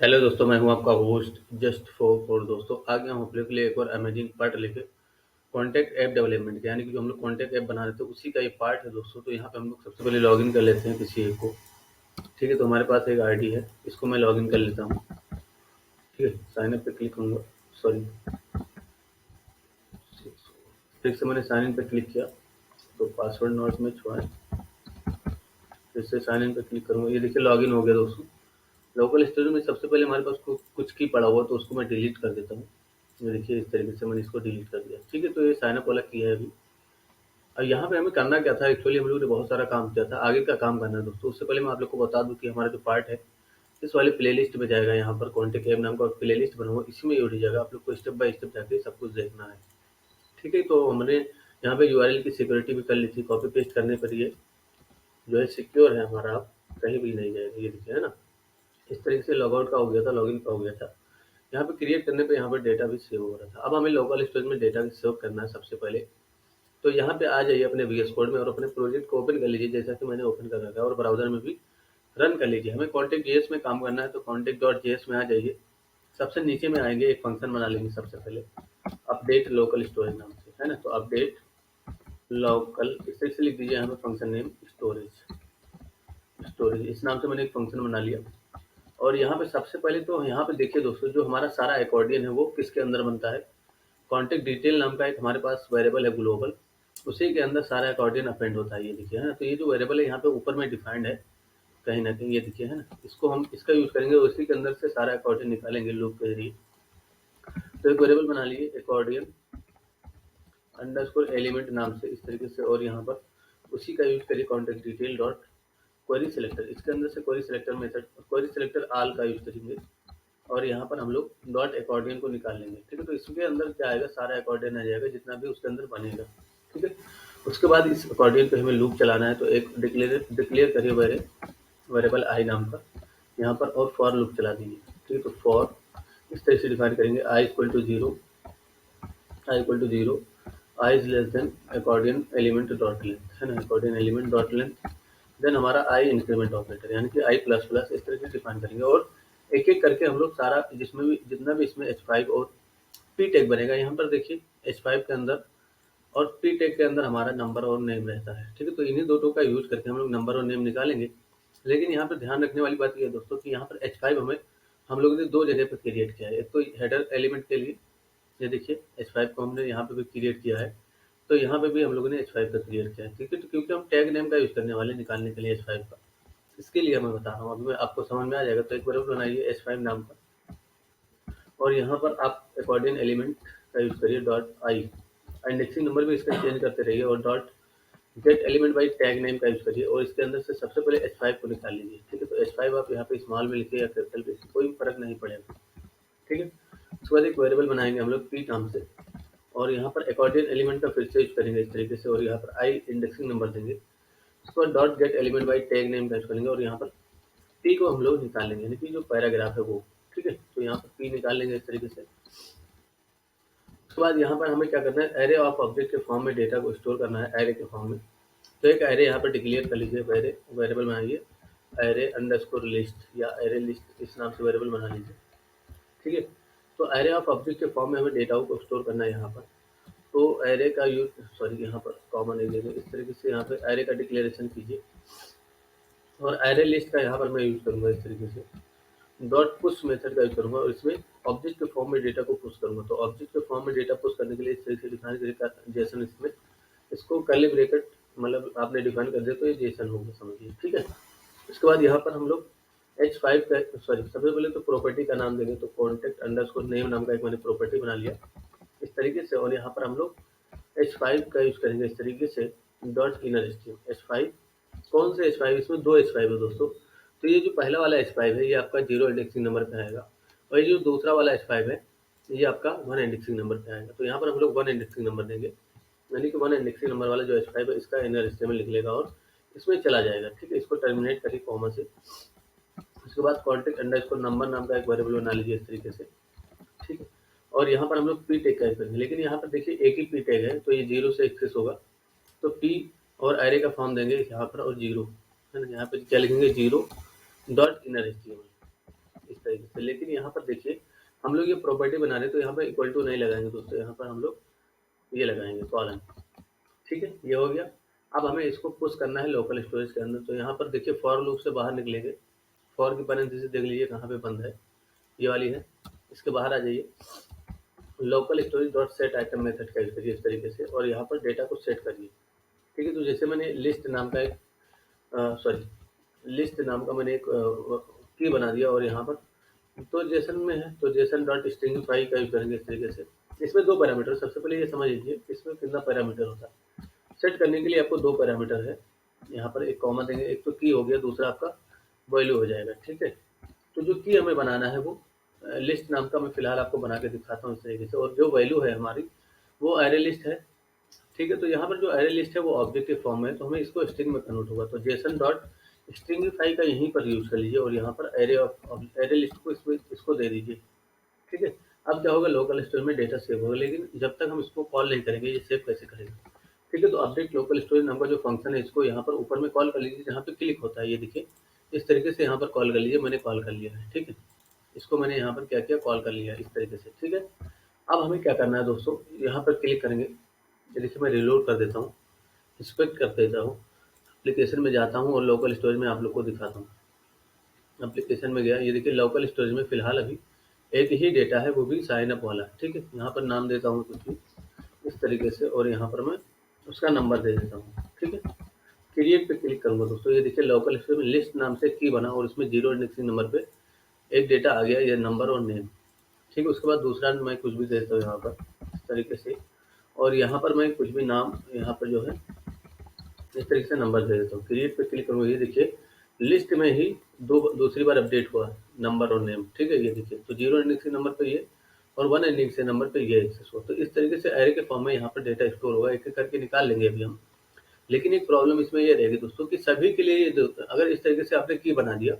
Hello दोस्तों, मैं हूं आपका होस्ट जस्ट फॉर दोस्तों। आ गया हूं अपने के लिए एक और अमेजिंग पार्ट लेके कॉन्टैक्ट ऐप डेवलपमेंट का, यानी कि जो हम लोग कॉन्टैक्ट ऐप बना रहे थे उसी का ये पार्ट है दोस्तों। तो यहाँ पे हम लोग सबसे पहले लॉगिन कर लेते हैं किसी एक को। ठीक है, तो हमारे पास एक आईडी है, इसको मैं लॉगिन कर लेता हूँ। ठीक है, साइन अप पे क्लिक करूँगा। सॉरी, फिर से मैंने साइन इन पे क्लिक किया तो पासवर्ड नॉट मैच हुआ है। फिर से साइन इन पे क्लिक करूँगा, ये देखिए लॉगिन हो गया दोस्तों। लोकल स्टोरेज में सबसे पहले हमारे पास कुछ की पड़ा हुआ, तो उसको मैं डिलीट कर देता हूँ। ये देखिए इस तरीके से मैंने इसको डिलीट कर दिया। ठीक है, तो ये साइन अप वाला किया है अभी। और यहाँ पे हमें करना क्या था, एक्चुअली हम लोगों ने बहुत सारा काम किया था, आगे का काम करना है दोस्तों। उससे पहले मैं आप लोग को बता दूं कि हमारा जो पार्ट है इस वाले प्लेलिस्ट में जाएगा। यहाँ पर कॉन्टेक्ट ऐप नाम का प्लेलिस्ट बना हुआ, इसी में जुड़ जाएगा। आप लोग को स्टेप बाय स्टेप जाके सब कुछ देखना है। ठीक है, तो हमने यहाँ पे यूआरएल की सिक्योरिटी भी कर ली थी। कॉपी पेस्ट करने पर ये जो है सिक्योर है हमारा, आप कहीं भी नहीं जाएगा। ये देखिए है ना, इस तरीके से लॉग आउट का हो गया था, लॉगिन का हो गया था। यहाँ पे क्रिएट करने पे यहाँ पर डेटा भी सेव हो रहा था। अब हमें लोकल स्टोरेज में डेटा भी सेव करना है सबसे पहले। तो यहाँ पे आ जाइए अपने वीएस कोड में और अपने प्रोजेक्ट को ओपन कर लीजिए, जैसा कि मैंने ओपन कर रखा है, और ब्राउजर में भी रन कर लीजिए। हमें कॉन्टेक्ट जेएस में काम करना है, तो कॉन्टेक्ट डॉट जेएस में आ जाइए। सबसे नीचे में आएंगे, एक फंक्शन बना लेंगे सबसे पहले, अपडेट लोकल स्टोरेज नाम से, है ना। तो अपडेट लोकल, इस तरह से लिख दीजिए हमें फंक्शन नेम स्टोरेज। स्टोरेज इस नाम से मैंने एक फंक्शन बना लिया। और यहाँ पे सबसे पहले तो यहाँ पे देखिए दोस्तों, जो हमारा सारा अकॉर्डियन है वो किसके अंदर बनता है। कॉन्टेक्ट डिटेल नाम का एक हमारे पास वेरिएबल है ग्लोबल, उसी के अंदर सारा अकॉर्डियन अपेंड होता है। ये देखिए है ना, तो ये जो वेरिएबल है यहाँ पे ऊपर में डिफाइंड है कहीं ना कहीं, ये देखिए है ना। इसको हम इसका यूज करेंगे, उसी के अंदर से सारा अकॉर्डियन निकालेंगे लूप के जरिए। तो एक वेरिएबल बना लिए अकॉर्डियन अंडरस्कोर एलिमेंट नाम से, इस तरीके से। और यहाँ पर उसी का यूज करिए contact detail dot query selector, इसके अंदर से query selector method, query selector all का यूज करेंगे। और यहाँ पर हम लोग डॉट अकॉर्डियन को निकाल लेंगे। ठीक है, तो इसके अंदर क्या आएगा, सारा अकॉर्डियन आ जाएगा जितना भी उसके अंदर बनेगा। ठीक है, उसके बाद इस अकॉर्डियन पे हमें लूप चलाना है। तो एक डिक्लेयर करिए वेरिएबल आई नाम का यहाँ पर, और फॉर लूप चला दीजिए। ठीक है, तो फॉर इस तरह से डिफाइन करेंगे, i equal to zero, i equal to zero, i is less than accordion element dot length, है ना, accordion element dot length. Then हमारा आई इंक्रीमेंट ऑपरेटर, यानी कि आई प्लस प्लस, इस तरह से डिफाइन करेंगे। और एक एक करके हम लोग सारा, जिसमें भी जितना भी इसमें H5 और पी टैग बनेगा, यहाँ पर देखिए H5 के अंदर और पी टैग के अंदर हमारा नंबर और नेम रहता है। ठीक है, तो इन्हीं दो का यूज करके हम लोग नंबर और नेम निकालेंगे। लेकिन यहाँ पर ध्यान रखने वाली बात यह है दोस्तों कि यहाँ पर H5 हमें हम लोगों ने दो जगह पर क्रिएट किया है। एक तो हेडर एलिमेंट के लिए, ये देखिए H5 को हमने यहाँ पे भी क्रिएट किया है, तो यहाँ पे भी हम लोगों ने H5 का क्रिएट किया है। ठीक है, तो क्योंकि हम टैग नेम का यूज करने वाले निकालने के लिए H5 का, इसके लिए मैं बता रहा हूँ। अभी मैं आपको समझ में आ जाएगा। तो एक वेरिएबल बनाइए H5 नाम का, और यहाँ पर आप अकॉर्डिंग एलिमेंट का यूज करिए डॉट आई, इंडेक्सिंग नंबर भी इसका चेंज करते रहिए, और dot gate element by tag name का यूज करिए, और इसके अंदर से सबसे पहले H5 को निकाल लीजिए। ठीक है, तो H5 आप यहाँ पे स्मॉल में लिखिए या कैपिटल पे, कोई फर्क नहीं पड़ेगा। ठीक है, उसके बाद एक वेरिएबल बनाएंगे हम लोग पी नाम से, और यहाँ पर अकॉर्डियन एलिमेंट का फिर से यूज करेंगे इस तरीके से, और यहाँ पर आई इंडेक्सिंग नंबर देंगे। उसके बाद dot gate element by tag name का यूज करेंगे, और यहाँ पर पी को हम लोग निकाल लेंगे, यानी कि जो पैराग्राफ है वो। ठीक है, तो यहाँ पर पी निकाल लेंगे इस तरीके से। उसके बाद यहाँ पर हमें क्या करना है, एरे ऑफ ऑब्जेक्ट के फॉर्म में डेटा को स्टोर करना है, एरे के फॉर्म में। तो एक एरे यहाँ पर डिक्लेयर कर लीजिए, वेरिएबल बनाइए एरे अंडरस्कोर लिस्ट, या एरे लिस्ट इस नाम से वेरिएबल बना लीजिए। ठीक है, तो एरे ऑफ ऑब्जेक्ट के फॉर्म में हमें डेटा को स्टोर करना है यहाँ पर। तो एरे का यूज, सॉरी यहाँ पर कॉमन एरिया में इस तरीके से यहाँ पे एरे का डिक्लेरेशन कीजिए। और एरे लिस्ट का यहाँ पर मैं यूज करूँगा इस तरीके से, डॉट पुश मेथड का यूज करूँगा, और इसमें ऑब्जेक्ट के फॉर्म में डेटा को पुश करूँगा। तो ऑब्जेक्ट के फॉर्म में डेटा पुश करने के लिए इस तरीके से डिफाइन करेगा जेसन, इसमें इसको कर्ली ब्रैकेट मतलब आपने डिफाइन कर दिया तो ये जेसन होगा, समझिए। ठीक है, उसके बाद यहाँ पर हम लोग H5 का, सॉरी सबसे पहले तो प्रॉपर्टी का नाम देंगे। तो कॉन्टेक्ट अंडरस्कोर नेम नाम का एक मैंने प्रॉपर्टी बना लिया इस तरीके से, और यहाँ पर हम लोग H5 का यूज करेंगे इस तरीके से, डॉट इनर स्ट्रीम H5। कौन से H5, इसमें दो H5 है दोस्तों। तो ये जो पहला वाला H5 है ये आपका जीरो इंडेक्सिंग नंबर पे आएगा, और ये जो दूसरा वाला H5 है ये आपका वन इंडेक्सिंग नंबर पे आएगा। तो यहाँ पर हम लोग वन इंडेक्सिंग नंबर देंगे, यानी कि वन इंडेक्सिंग नंबर वाला जो H5 है इसका इनर स्ट्रीम में लिख लेगा और इसमें चला जाएगा। ठीक है, इसको टर्मिनेट करिए कॉमा से। उसके बाद कॉन्टेक्ट अंडरस्कोर नंबर नाम का एक वेरिएबल बना लीजिए इस तरीके से। ठीक है, और यहाँ पर हम लोग पी टैग का यूज करेंगे, लेकिन यहाँ पर देखिए एक ही पी टैग है, तो ये जीरो से एक्सेस होगा। तो पी और एरे का फॉर्म देंगे यहाँ पर, और जीरो, है ना, यहाँ पे क्या लिखेंगे, जीरो डॉट इनर एचटीएमएल, इस तरीके से। लेकिन यहाँ पर देखिए हम लोग ये प्रॉपर्टी बना रहे हैं तो यहाँ पर इक्वल टू नहीं लगाएंगे दोस्तों, यहाँ पर हम लोग ये लगाएंगे कॉलन। ठीक है, ये हो गया। अब हमें इसको पुश करना है लोकल स्टोरेज के अंदर। तो यहाँ पर देखिए फॉर लूप से बाहर निकलेंगे, फॉर की पैरेंथेसिस देख लीजिए कहाँ पे बंद है, ये वाली है, इसके बाहर आ जाइए, local storage dot set item method का यूज करिए इस तरीके से, और यहाँ पर डेटा को सेट करिए। ठीक है, तो जैसे मैंने लिस्ट नाम का एक लिस्ट नाम का मैंने एक की बना दिया, और यहाँ पर तो जेसन में है तो जेसन डॉट स्ट्रिंगिफाई का यूज करेंगे इस तरीके से। इसमें दो पैरामीटर, सबसे पहले ये समझ लीजिए इसमें कितना पैरामीटर होता है। सेट करने के लिए आपको दो पैरामीटर है, यहाँ पर एक कॉमा देंगे, एक तो की हो गया, दूसरा आपका वैल्यू हो जाएगा। ठीक है, तो जो की हमें बनाना है वो लिस्ट नाम का मैं फिलहाल आपको बना के दिखाता हूँ इस तरीके से, और जो वैल्यू है हमारी वो एरे लिस्ट है। ठीक है, तो यहाँ पर जो एरे लिस्ट है वो ऑब्जेक्ट के फॉर्म में है, तो हमें इसको स्ट्रिंग में कन्वर्ट होगा, तो जेसन डॉट स्ट्रिंगिफाई का यहीं पर यूज कर लीजिए, और यहाँ पर एरे लिस्ट को इसको दे दीजिए। ठीक है, अब क्या होगा, लोकल स्टोरेज में डेटा सेव होगा, लेकिन जब तक हम इसको कॉल नहीं करेंगे ये सेव कैसे करेंगे। ठीक है, तो अपडेट लोकल स्टोरेज नाम का जो फंक्शन है इसको यहाँ पर ऊपर में कॉल कर लीजिए, जहाँ पे क्लिक होता है, ये देखिए इस तरीके से यहाँ पर कॉल कर लीजिए, मैंने कॉल कर लिया है। ठीक है, इसको मैंने यहाँ पर क्या किया, कॉल कर लिया इस तरीके से। ठीक है, अब हमें क्या करना है दोस्तों, यहाँ पर क्लिक करेंगे, ये देखिए मैं रिलोड कर देता हूँ, इंस्पेक्ट कर देता हूँ, एप्लीकेशन में जाता हूँ और लोकल स्टोरेज में आप लोग को दिखाता हूँ। एप्लीकेशन में गया, ये देखिए लोकल स्टोरेज में फिलहाल अभी एक ही डेटा है, वो भी साइन अप वाला। ठीक है, यहाँ पर नाम देता हूँ कुछ भी इस तरीके से, और यहाँ पर मैं उसका नंबर दे देता हूँ। ठीक है, क्रिएट पे क्लिक करूँगा दोस्तों, ये देखिए लोकल स्टोरेज में लिस्ट नाम से की बना, और उसमें 0 इंडेक्सिंग नंबर पे एक डेटा आ गया, ये नंबर और नेम। ठीक है, उसके बाद दूसरा मैं कुछ भी दे देता हूँ यहाँ पर इस तरीके से, और यहाँ पर मैं कुछ भी नाम यहाँ पर जो है इस तरीके से नंबर दे देता हूँ। क्रिएट पे क्लिक करूँगा, ये देखिए लिस्ट में ही दूसरी बार अपडेट हुआ नंबर और नेम। ठीक है, ये देखिए तो 0 इंडेक्सिंग नंबर पे ये, और 1 इंडेक्सिंग नंबर पे ये एक्सेस हुआ। तो इस तरीके से एरे के फॉर्म में यहाँ पर डेटा स्टोर होगा, एक एक करके निकाल लेंगे अभी हम। लेकिन एक प्रॉब्लम इसमें ये रहेगी दोस्तों कि सभी के लिए ये अगर इस तरीके से आपने की बना दिया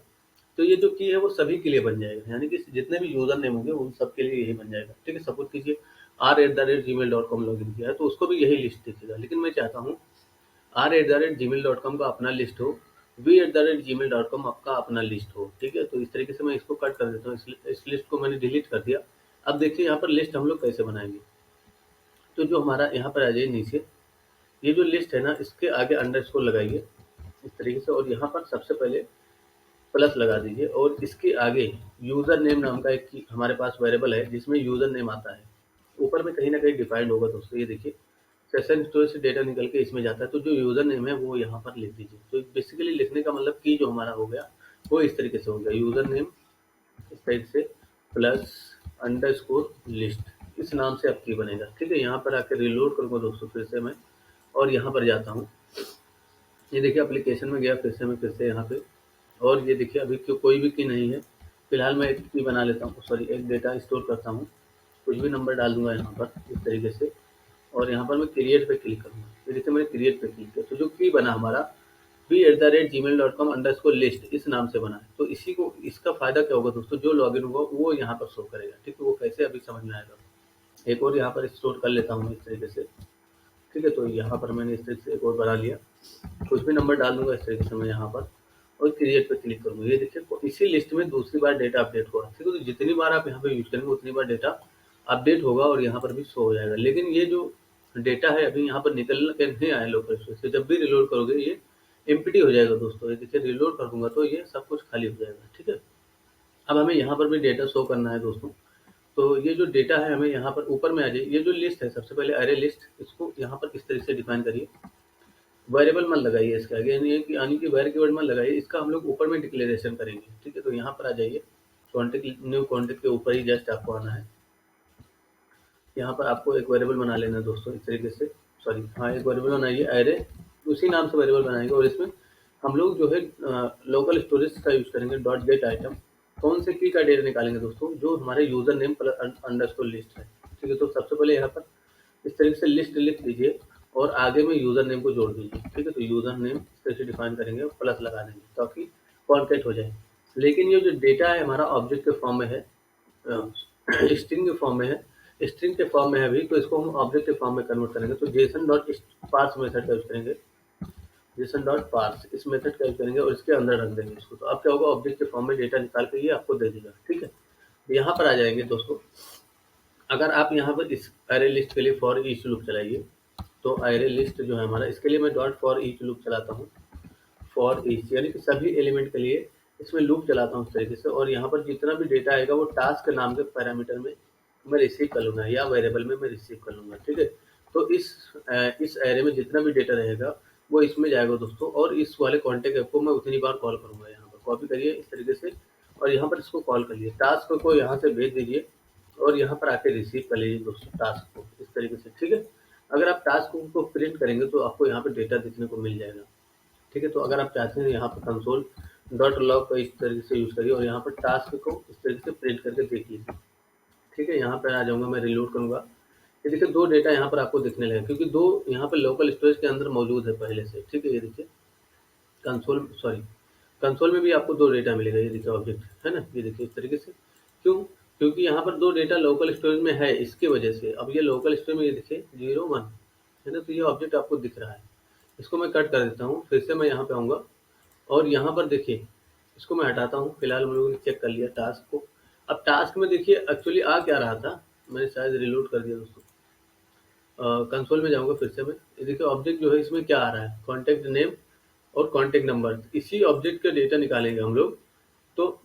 तो ये जो की है वो सभी के लिए बन जाएगा, यानी कि जितने भी यूजर नेम होंगे उन सब के लिए यही बन जाएगा। ठीक है, सपोज कीजिए r@gmail.com लॉगिन किया है तो उसको भी यही लिस्ट दिखेगा, लेकिन मैं चाहता हूँ r@gmail.com का अपना लिस्ट हो, v@gmail.com आपका अपना लिस्ट हो। ठीक है, तो इस तरीके से मैं इसको कट कर देता हूँ, इस लिस्ट को मैंने डिलीट कर दिया। अब देखिए यहाँ पर लिस्ट हम लोग कैसे बनाएंगे, तो जो हमारा यहाँ पर आ जाइए नीचे, ये जो लिस्ट है ना इसके आगे अंडरस्कोर लगाइए इस तरीके से, और यहाँ पर सबसे पहले प्लस लगा दीजिए, और इसके आगे यूज़र नेम नाम का एक हमारे पास वेरिएबल है जिसमें यूज़र नेम आता है, ऊपर में कहीं ना कहीं डिफाइंड होगा दोस्तों। ये देखिए सेशन स्टोरेज से डेटा निकल के इसमें जाता है, तो जो यूज़र नेम है वो यहाँ पर लिख दीजिए। तो बेसिकली लिखने का मतलब कि जो हमारा हो गया वो इस तरीके से हो गया, यूज़र नेम इस तरीके से प्लस अंडरस्कोर लिस्ट, इस नाम से आपकी बनेगा। ठीक है, यहाँ पर आकर रिलोड करूँगा दोस्तों फिर से मैं, और यहाँ पर जाता हूँ, ये देखिए एप्लीकेशन में गया, फिर से यहाँ पे, और ये देखिए अभी कोई भी की नहीं है। फिलहाल मैं एक की बना लेता हूँ, सॉरी एक डेटा स्टोर करता हूँ, कुछ भी नंबर डाल दूंगा यहाँ पर इस तरीके से, और यहाँ पर मैं क्रिएट पे क्लिक करूँगा। तो जैसे मैंने क्रिएट पे क्लिक किया तो जो की बना हमारा v@gmail.com अंडरस्कोर लिस्ट इस नाम से बना है। तो इसी को इसका फायदा क्या होगा दोस्तों, जो लॉगिन होगा वो यहाँ पर शो करेगा। ठीक है, वो कैसे अभी समझ में आएगा। एक और यहाँ पर स्टोर कर लेता हूँ इस तरीके से। ठीक है, तो यहाँ पर मैंने इस तरीके से एक और बना लिया, कुछ भी नंबर डाल दूंगा इस तरीके से मैं यहाँ पर, और क्रिएट पे क्लिक करूँगा। ये देखिए इसी लिस्ट में दूसरी बार डेटा अपडेट हुआ। ठीक है, तो जितनी बार आप यहाँ पे यूज करेंगे उतनी बार डेटा अपडेट होगा और यहाँ पर भी शो हो जाएगा। लेकिन ये जो डेटा है अभी यहाँ पर निकल के नहीं आया लोकल स्टोरेज से, जब भी रिलोड करोगे ये एम्प्टी हो जाएगा दोस्तों। ये देखिए रिलोड कर दूंगा तो ये सब कुछ खाली हो जाएगा। ठीक है, अब हमें यहाँ पर भी डेटा शो करना है दोस्तों। तो ये जो डेटा है हमें यहाँ पर ऊपर में आ जाए, ये जो लिस्ट है सबसे पहले एरे लिस्ट, इसको यहाँ पर किस तरीके से डिफाइन करिए, वेरिएबल मत लगाइए इसके आगे, यानी कि वेर कीवर्ड मत लगाइए, इसका हम लोग ऊपर में डिक्लेरेशन करेंगे। ठीक है, तो यहाँ पर आ जाइए, कॉन्टेक्ट न्यू कॉन्टेक्ट के ऊपर ही जस्ट आपको आना है। यहाँ पर आपको एक वेरिएबल बना लेना है दोस्तों इस तरीके से, सॉरी हाँ एक वेरिएबल बनाइए एरे, उसी नाम से वेरिएबल बनाएंगे, और इसमें हम लोग जो है लोकल स्टोरेज का यूज करेंगे डॉट गेट आइटम। कौन से की का डेटा निकालेंगे दोस्तों, जो हमारे यूजर नेम अंडरस्कोर लिस्ट है। ठीक है, तो सबसे पहले यहाँ पर इस तरीके से लिस्ट लिख दीजिए और आगे में यूजर नेम को जोड़ दीजिए। ठीक है, तो यूजर नेम इस तरह से डिफाइन करेंगे और प्लस लगा देंगे ताकि कॉन्टेक्ट हो जाए। लेकिन ये जो डेटा है हमारा ऑब्जेक्ट के फॉर्म में है, स्ट्रिंग के फॉर्म में है, स्ट्रिंग के फॉर्म में है अभी, तो इसको हम ऑब्जेक्ट के फॉर्म में कन्वर्ट करेंगे। तो जेसन डॉट पार्स मेथड का यूज करेंगे, जेसन डॉट पार्स, इस मेथड का यूज करेंगे और इसके अंदर रख देंगे इसको। तो अब क्या होगा, ऑब्जेक्ट के फॉर्म में डेटा निकाल के ये आपको दे देगा। ठीक है, यहाँ पर आ जाएंगे दोस्तों। अगर आप यहाँ पर इस अरे लिस्ट के लिए फॉर ईच लूप चलाइए, तो अरे लिस्ट जो है हमारा, इसके लिए मैं डॉट फॉर ईच लूप चलाता हूँ। फॉर ईच यानी कि सभी एलिमेंट के लिए इसमें लूप चलाता हूँ इस तरीके से, और यहाँ पर जितना भी डेटा आएगा वो टास्क नाम के पैरामीटर में मैं रिसीव कर लूँगा या वेरिएबल में मैं रिसीव कर लूँगा। ठीक है, तो इस एरे में जितना भी डेटा रहेगा वो इसमें जाएगा दोस्तों, और इस वाले कॉन्टेक्ट ऐप को मैं उतनी बार कॉल करूँगा। यहाँ पर कॉपी करिए इस तरीके से, और यहाँ पर इसको कॉल करिए, टास्क को यहाँ से भेज दीजिए और यहाँ पर आके रिसीव कर लीजिए दोस्तों टास्क को इस तरीके से। ठीक है, अगर आप टास्क को प्रिंट करेंगे तो आपको यहाँ पर डेटा देखने को मिल जाएगा। ठीक है, तो अगर आप चाहते हैं यहाँ पर कंसोल डॉट लॉग का इस तरीके से यूज़ करिए और यहाँ पर टास्क को इस तरीके से प्रिंट करके देख लीजिए। ठीक है, यहाँ पर आ जाऊँगा, मैं रिलोड करूँगा। ये देखिए दो डेटा यहाँ पर आपको दिखने लगे, क्योंकि दो यहाँ पर लोकल स्टोरेज के अंदर मौजूद है पहले से। ठीक है, ये देखिए कंसोल में भी आपको दो डेटा मिलेगा। ये देखिए ऑब्जेक्ट है ना, ये देखिए इस तरीके से। क्यों? क्योंकि यहाँ पर दो डेटा लोकल स्टोरेज में है, इसकी वजह से। अब ये लोकल स्टोरेज में ये देखिए 0 1 है ना, तो ये ऑब्जेक्ट आपको दिख रहा है। इसको मैं कट कर देता हूँ, फिर से मैं यहाँ पे आऊँगा और यहाँ पर देखिए इसको मैं हटाता हूँ। फिलहाल हम लोगों ने चेक कर लिया टास्क को। अब टास्क में देखिए एक्चुअली आ क्या रहा था, मैंने शायद रिलोड कर दिया दोस्तों। कंसोल में जाऊँगा फिर से मैं, ये देखिए ऑब्जेक्ट जो है इसमें क्या आ रहा है, कॉन्टैक्ट नेम और कॉन्टैक्ट नंबर। इसी ऑब्जेक्ट का डेटा निकालेंगे हम लोग, तो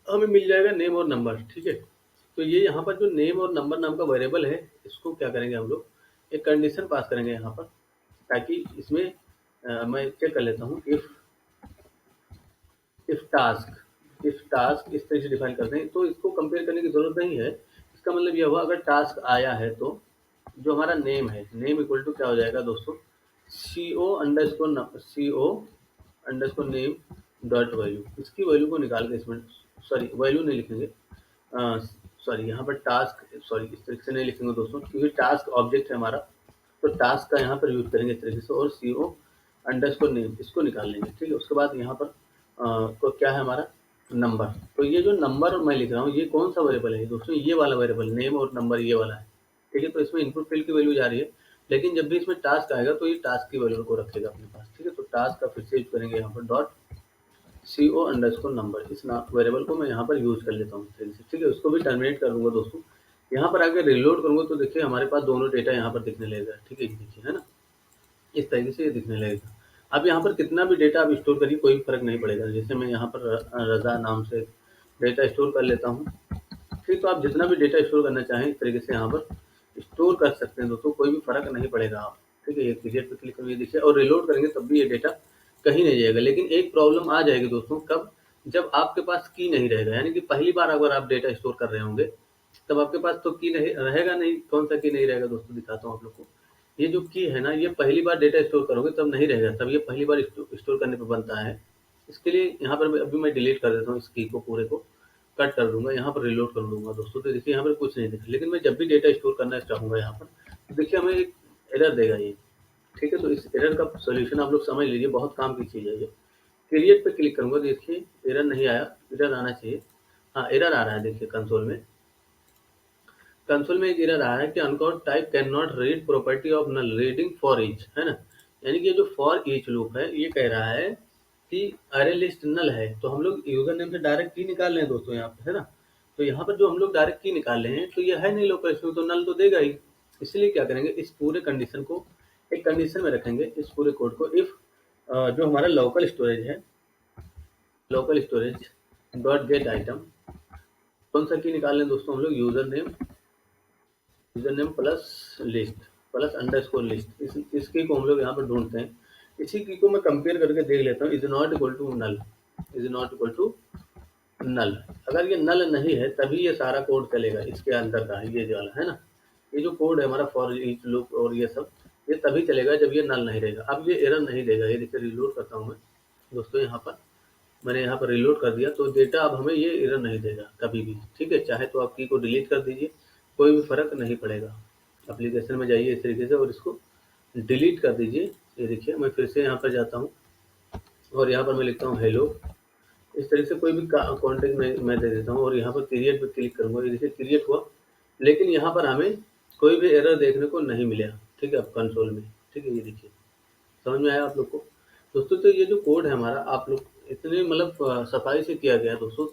हमें मिल जाएगा नेम और नंबर। ठीक है, तो ये यहाँ पर जो नेम और नंबर नाम का वेरिएबल है, इसको क्या करेंगे हम लोग, एक कंडीशन पास करेंगे यहाँ पर, ताकि इसमें मैं चेक कर लेता हूँ। इफ टास्क इस तरीके से डिफाइन करते हैं, तो इसको कंपेयर करने की जरूरत नहीं है। इसका मतलब यह हुआ, अगर टास्क आया है तो जो हमारा नेम है, नेम इक्वल टू क्या हो जाएगा दोस्तों, CO underscore name dot value. इसकी वैल्यू को निकाल के इसमें, सॉरी वैल्यू नहीं लिखेंगे, सॉरी यहाँ पर टास्क, सॉरी इस तरीके से नहीं लिखेंगे दोस्तों, क्योंकि टास्क ऑब्जेक्ट है हमारा, तो टास्क का यहाँ पर यूज करेंगे इस तरीके से, और CO अंडरस्कोर नेम इसको निकाल लेंगे। ठीक है, उसके बाद यहाँ पर तो क्या है हमारा नंबर। तो ये जो नंबर मैं लिख रहा हूँ, ये कौन सा वेरिएबल है दोस्तों, ये वाला वेरिएबल, नेम और नंबर ये वाला है। ठीक है, तो इसमें इनपुट फील्ड की वैल्यू जा रही है, लेकिन जब भी इसमें टास्क आएगा तो ये टास्क की वैल्यू को रखेगा अपने पास। ठीक है, तो टास्क का फिर से यूज करेंगे यहाँ पर डॉट CO अंडरस्कोर नंबर, इस वेरिएबल को मैं यहाँ पर यूज कर लेता हूँ। ठीक है, उसको भी टर्मिनेट कर दूंगा दोस्तों। यहाँ पर आगे रिलोड करूंगा तो देखिए हमारे पास दोनों डेटा यहाँ पर दिखने लगेगा। ठीक है, देखिए है ना, इस तरीके से ये दिखने लगेगा। अब यहाँ पर कितना भी डेटा आप स्टोर करिए, कोई फर्क नहीं पड़ेगा। जैसे मैं यहाँ पर रज़ा नाम से डेटा स्टोर कर लेता हूँ। ठीक, तो आप जितना भी डेटा स्टोर करना चाहें इस तरीके से यहाँ पर स्टोर कर सकते हैं दोस्तों, कोई भी फर्क नहीं पड़ेगा आप। ठीक है, ये पीरियड पर क्लिक करिए, देखिए, और रिलोड करेंगे तब भी ये डेटा कहीं नहीं जाएगा। लेकिन एक प्रॉब्लम आ जाएगी दोस्तों, कब, जब आपके पास की नहीं रहेगा, यानी कि पहली बार अगर आप डेटा स्टोर कर रहे होंगे तब आपके पास तो की नहीं रहेगा। नहीं, कौन सा की नहीं रहेगा दोस्तों, दिखाता हूँ आप लोग को। ये जो की है ना, ये पहली बार डेटा स्टोर करोगे तब नहीं रहेगा, तब ये पहली बार स्टोर करने पर बनता है। इसके लिए यहाँ पर अभी मैं डिलीट कर देता हूँ, इस की को पूरे को कट कर दूंगा, यहाँ पर रिलोड कर दूंगा दोस्तों। तो देखिए यहाँ पर कुछ नहीं दिखा, लेकिन मैं जब भी डेटा स्टोर करना चाहूँगा यहाँ पर, तो देखिए हमें एक एरर देगा ये। ठीक है, तो इस एरर का सोल्यूशन आप लोग समझ लीजिए, बहुत काम की चीज़ है ये। क्रिएट पे क्लिक करूँगा, देखिए एरर नहीं आया, एरर आना चाहिए। हाँ, एरर आ रहा है, देखिए कंसोल में एक एरर आ रहा है कि uncaught type cannot read property of null reading for each, है ना। यानी कि ये जो फॉर ईच लूप है, ये कह रहा है कि अरे लिस्ट नल है, तो हम लोग यूजर नेम से डायरेक्ट की निकाल रहे हैं दोस्तों यहाँ पर, है ना। तो यहाँ पर जो हम लोग डायरेक्ट की निकाल रहे हैं, तो ये है नहीं लोकल स्टोरेज, तो नल तो देगा ही। इसलिए क्या करेंगे, इस पूरे कंडीशन को एक कंडीशन में रखेंगे, इस पूरे कोड को। इफ जो हमारा लोकल स्टोरेज है, local storage dot gate item, कौन सा की निकाल लें दोस्तों हम लोग, user name plus list plus underscore list, इस की को हम लोग यहाँ पर ढूंढते हैं। इसी की को मैं कंपेयर करके देख लेता हूँ, is not equal to null, is not equal to null. अगर ये नल नहीं है तभी ये सारा कोड चलेगा, इसके अंदर का ये जो वाला है ना, ये जो कोड है हमारा फॉर ईच लूप और ये सब, ये तभी चलेगा जब ये नल नहीं रहेगा। अब ये एरर नहीं देगा, ये देखिए रिलोड करता हूँ मैं दोस्तों, यहाँ पर मैंने यहाँ पर रिलोड कर दिया, तो डेटा अब हमें ये एरर नहीं देगा कभी भी। ठीक है, चाहे तो आप की को डिलीट कर दीजिए, कोई भी फ़र्क नहीं पड़ेगा। एप्लीकेशन में जाइए इस तरीके से और इसको डिलीट कर दीजिए। ये देखिए मैं फिर से यहाँ पर जाता हूँ और यहाँ पर मैं लिखता हूँ हेलो, इस तरीके से कोई भी कॉन्टेक्ट मैं दे देता हूँ, और यहाँ पर क्रिएट पर क्लिक करूँगा। ये देखिए क्रिएट हुआ, लेकिन यहाँ पर हमें कोई भी एरर देखने को नहीं मिला। ठीक है, अब कंसोल में। ठीक है, ये देखिए समझ में आया आप लोग को। दोस्तों तो ये जो कोड है हमारा, आप लोग इतने मतलब सफाई से किया गया है दोस्तों,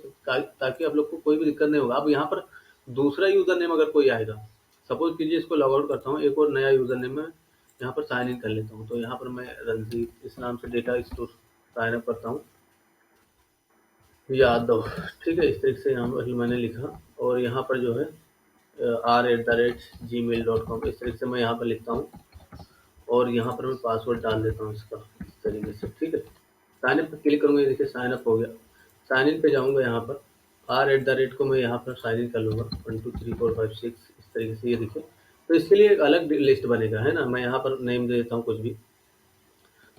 ताकि आप लोग को कोई भी दिक्कत नहीं होगा। अब यहाँ पर दूसरा यूज़र नेम अगर कोई आएगा, सपोज़ कीजिए इसको लॉग आउट करता हूँ, एक और नया यूज़र नेम मैं यहाँ पर साइन इन कर लेता हूँ। तो यहाँ पर मैं रणजीत इस नाम से डेटा स्टोर साइन अप करता हूँ, यादव, ठीक है। इस तरीके से यहाँ पर मैंने लिखा और यहाँ पर जो है r@gmail.com इस तरीके से मैं यहाँ पर लिखता हूँ और यहाँ पर मैं पासवर्ड डाल देता हूँ इसका इस तरीके से, ठीक है। साइन अप पे क्लिक करूँगा, ये देखिए साइन अप हो गया। साइन इन पे जाऊँगा, यहाँ पर r@ को मैं यहाँ पर साइन इन कर लूँगा 1 2 3 4 5 6 इस तरीके से, ये देखिए। तो इसके लिए एक अलग लिस्ट बनेगा, है ना। मैं यहाँ पर नेम दे देता हूँ कुछ भी,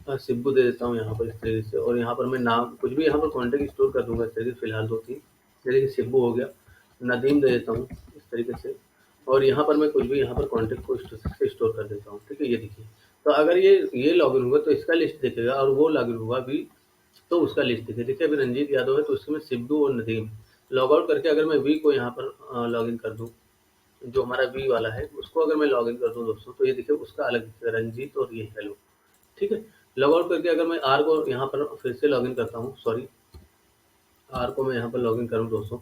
सिब्बू दे देता हूँ यहाँ पर इस तरीके से, और यहाँ पर मैं नाम कुछ भी यहाँ पर कॉन्टैक्ट स्टोर कर दूँगा इस तरीके से, फिलहाल 2-3, जैसे कि सिब्बू हो गया। नदीम दे देता हूँ इस तरीके से, और यहाँ पर मैं कुछ भी यहाँ पर कॉन्टैक्ट को स्टोर कर देता हूँ, ठीक है। ये देखिए, तो अगर ये लॉगिन हुआ तो इसका लिस्ट दिखेगा, और वो लॉगिन हुआ भी तो उसका लिस्ट दिखेगा। देखिए अभी रंजीत यादव है तो उसमें सिब्बू और नदीम। लॉग आउट करके अगर मैं वी को यहाँ पर लॉगिन कर दूँ, जो हमारा वी वाला है उसको अगर मैं लॉगिन कर दूँ दोस्तों, तो ये देखिए उसका अलग दिखेगा, रंजीत और ये हेलो, ठीक है। लॉग आउट करके अगर मैं आर को यहाँ पर फिर से लॉगिन करता हूँ, सॉरी आर को मैं यहाँ पर लॉगिन करूँ दोस्तों,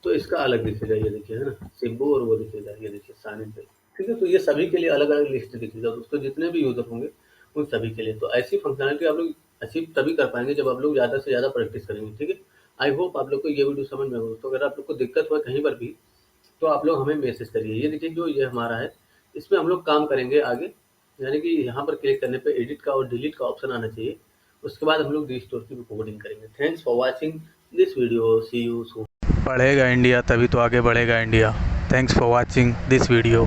तो इसका अलग दिखेगा, ये देखिए, है ना, सिब्बू और वो दिखेगा, ये देखिए साइन इन पे, ठीक है। तो ये सभी के लिए अलग अलग लिस्ट दिखेगा दोस्तों, जितने भी यूज़र होंगे उन सभी के लिए। तो ऐसी फंक्शनलिटी आप लोग अचीव तभी कर पाएंगे जब आप लोग ज़्यादा से ज़्यादा प्रैक्टिस करेंगे, ठीक है। आई होप आप लोग को ये वीडियो समझ में आएगा दोस्तों। अगर आप लोग को दिक्कत हुआ कहीं पर भी तो आप लोग हमें मैसेज करिए। ये देखिए जो ये हमारा है, इसमें हम लोग काम करेंगे आगे, यानी कि यहाँ पर क्लिक करने पे एडिट का और डिलीट का ऑप्शन आना चाहिए। उसके बाद हम लोग रिस्टोर की कोडिंग करेंगे। Thanks for watching this video, see you soon. पढ़ेगा इंडिया तभी तो आगे बढ़ेगा India. Thanks for watching this video.